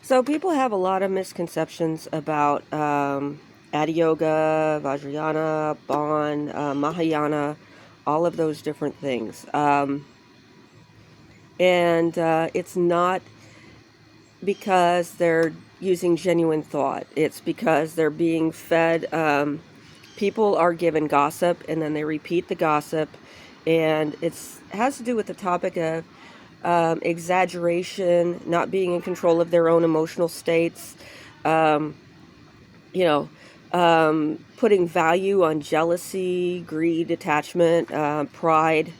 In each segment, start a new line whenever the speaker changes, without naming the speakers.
So people have a lot of misconceptions about Adiyoga, Vajrayana, Bon, Mahayana, all of those different things. And it's not because they're using genuine thought. It's because they're being fed. People are given gossip, and then they repeat the gossip. And it has to do with the topic of exaggeration, not being in control of their own emotional states, um, you know, putting value on jealousy, greed, attachment, pride,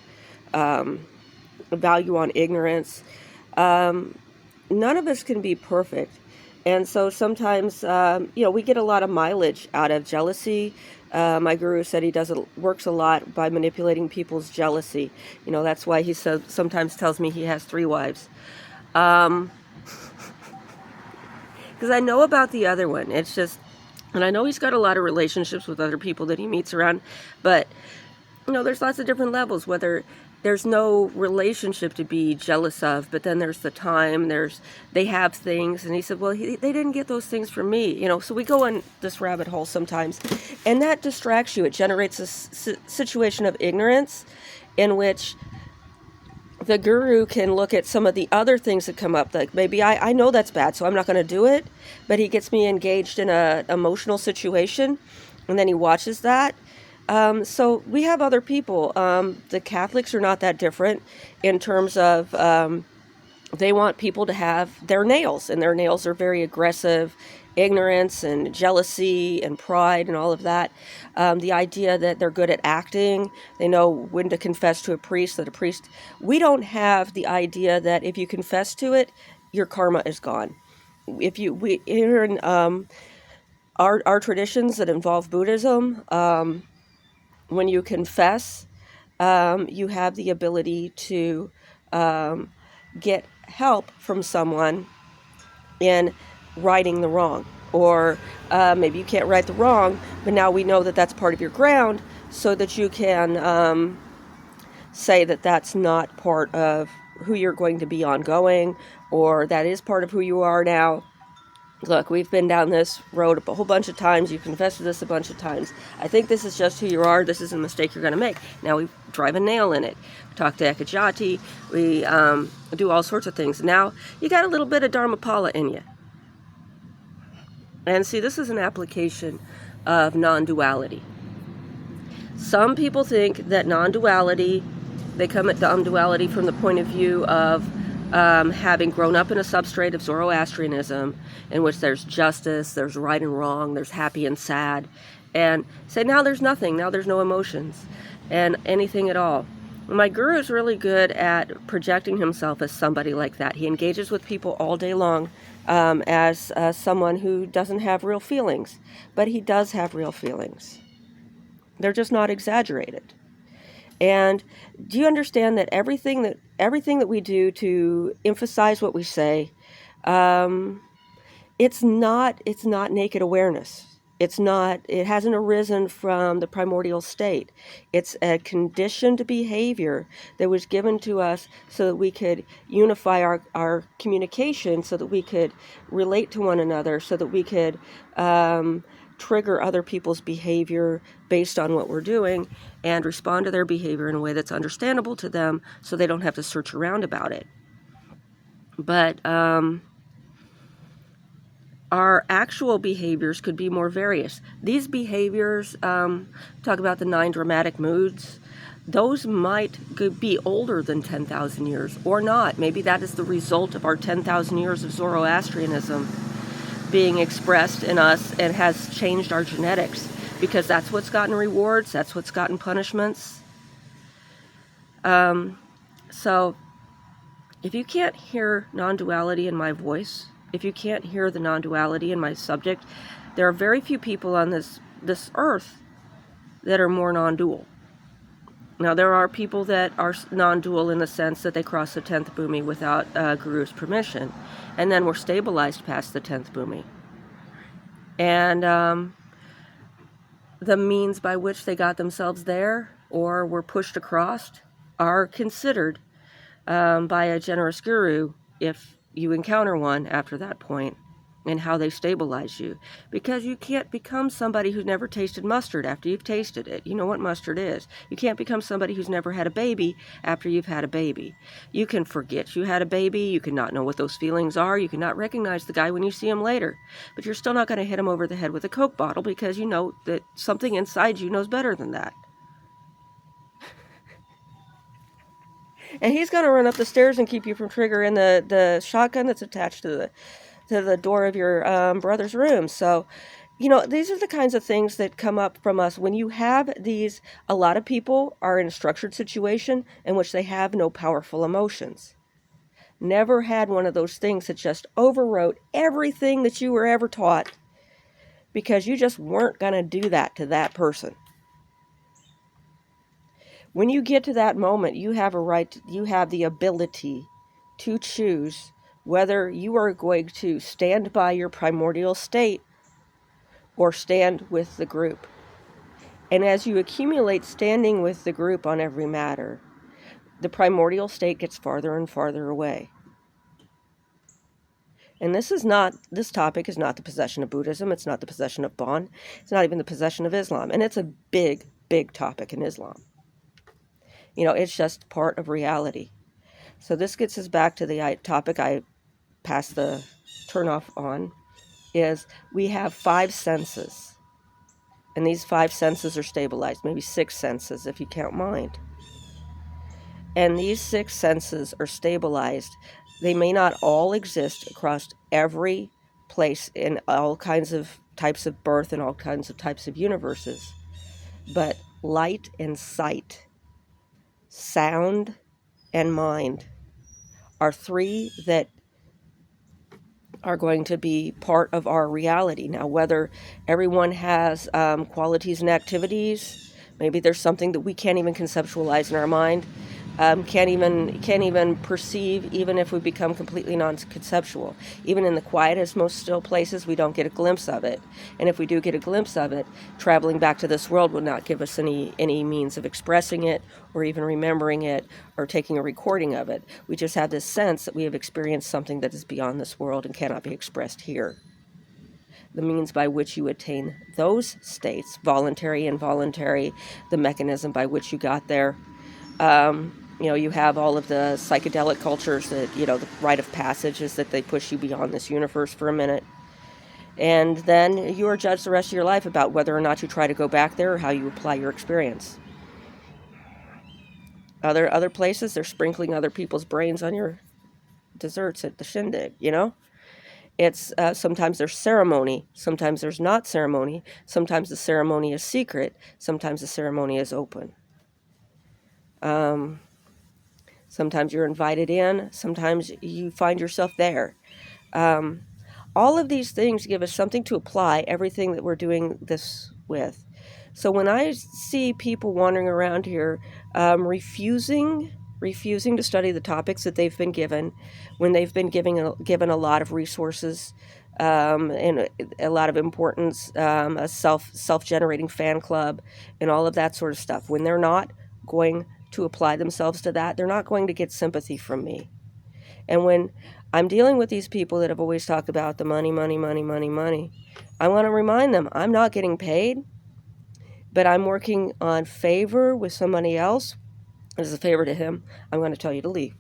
value on ignorance. None of us can be perfect. And so sometimes, we get a lot of mileage out of jealousy. My guru said he works a lot by manipulating people's jealousy. That's why he sometimes tells me he has 3 wives. Because I know about the other one. It's just, and I know he's got a lot of relationships with other people that he meets around, but, there's lots of different levels, whether there's no relationship to be jealous of, but then there's the time, they have things, and he said, well, they didn't get those things from me, so we go in this rabbit hole sometimes, and that distracts you. It generates a situation of ignorance in which the guru can look at some of the other things that come up, like maybe I know that's bad, so I'm not going to do it, but he gets me engaged in an emotional situation, and then he watches that. So we have other people. The Catholics are not that different in terms of they want people to have their nails, and their nails are very aggressive. Ignorance and jealousy and pride and all of that. The idea that they're good at acting, they know when to confess to a priest, we don't have the idea that if you confess to it, your karma is gone. Here in our traditions that involve Buddhism, when you confess, you have the ability to get help from someone in righting the wrong. Or maybe you can't right the wrong, but now we know that that's part of your ground, so that you can say that that's not part of who you're going to be ongoing, or that is part of who you are now. Look, we've been down this road a whole bunch of times. You've confessed to this a bunch of times. I think this is just who you are. This is a mistake you're going to make. Now we drive a nail in it. We talk to Ekajati. We do all sorts of things. Now you got a little bit of Dharmapala in you. And see, this is an application of non-duality. Some people think that non-duality, they come at non-duality from the point of view of having grown up in a substrate of Zoroastrianism, in which there's justice, there's right and wrong, there's happy and sad, and say now there's nothing, now there's no emotions, and anything at all. My guru is really good at projecting himself as somebody like that. He engages with people all day long as someone who doesn't have real feelings, but he does have real feelings. They're just not exaggerated. And do you understand that everything that we do to emphasize what we say, it's not naked awareness. It hasn't arisen from the primordial state. It's a conditioned behavior that was given to us so that we could unify our communication, so that we could relate to one another, so that we could trigger other people's behavior based on what we're doing and respond to their behavior in a way that's understandable to them, so they don't have to search around about it. But our actual behaviors could be more various. These behaviors, talk about the 9 dramatic moods, those could be older than 10,000 years or not. Maybe that is the result of our 10,000 years of Zoroastrianism being expressed in us and has changed our genetics, because that's what's gotten rewards, that's what's gotten punishments. So if you can't hear non-duality in my voice, if you can't hear the non-duality in my subject, there are very few people on this earth that are more non-dual. Now, there are people that are non-dual in the sense that they cross the 10th bhumi without Guru's permission, and then were stabilized past the 10th bhumi. And the means by which they got themselves there or were pushed across are considered by a generous guru, if you encounter one after that point, and how they stabilize you. Because you can't become somebody who's never tasted mustard after you've tasted it. You know what mustard is. You can't become somebody who's never had a baby after you've had a baby. You can forget you had a baby. You can not know what those feelings are. You can not recognize the guy when you see him later. But you're still not going to hit him over the head with a Coke bottle because you know that something inside you knows better than that. And he's going to run up the stairs and keep you from triggering the shotgun that's attached to the door of your brother's room. So, you know, these are the kinds of things that come up from us when you have these. A lot of people are in a structured situation in which they have no powerful emotions. Never had one of those things that just overwrote everything that you were ever taught because you just weren't going to do that to that person. When you get to that moment, you have a right, you have the ability to choose whether you are going to stand by your primordial state or stand with the group. And as you accumulate standing with the group on every matter, the primordial state gets farther and farther away. And this topic is not the possession of Buddhism. It's not the possession of Bon. It's not even the possession of Islam. And it's a big, big topic in Islam. You know, it's just part of reality. So this gets us back to the topic I passed the turn off on, is we have 5 senses. And these 5 senses are stabilized, maybe 6 senses if you count mind. And these 6 senses are stabilized. They may not all exist across every place in all kinds of types of birth and all kinds of types of universes. But light and sight, sound and mind are 3 that are going to be part of our reality. Now, whether everyone has qualities and activities, maybe there's something that we can't even conceptualize in our mind, can't even perceive, even if we become completely non-conceptual. Even in the quietest, most still places, we don't get a glimpse of it. And if we do get a glimpse of it, traveling back to this world will not give us any means of expressing it or even remembering it or taking a recording of it. We just have this sense that we have experienced something that is beyond this world and cannot be expressed here. The means by which you attain those states, voluntary, involuntary, the mechanism by which you got there. You know, you have all of the psychedelic cultures that, you know, the rite of passage is that they push you beyond this universe for a minute. And then you are judged the rest of your life about whether or not you try to go back there or how you apply your experience. Other places, they're sprinkling other people's brains on your desserts at the shindig, you know? It's sometimes there's ceremony, sometimes there's not ceremony, sometimes the ceremony is secret, sometimes the ceremony is open. Sometimes you're invited in, sometimes you find yourself there. All of these things give us something to apply everything that we're doing this with. So when I see people wandering around here refusing to study the topics that they've been given, when they've been given a lot of resources and a lot of importance, a self-generating fan club and all of that sort of stuff, when they're not going to apply themselves to that, they're not going to get sympathy from me. And when I'm dealing with these people that have always talked about the money, I want to remind them I'm not getting paid, but I'm working on favor with somebody else. As a favor to him, I'm going to tell you to leave.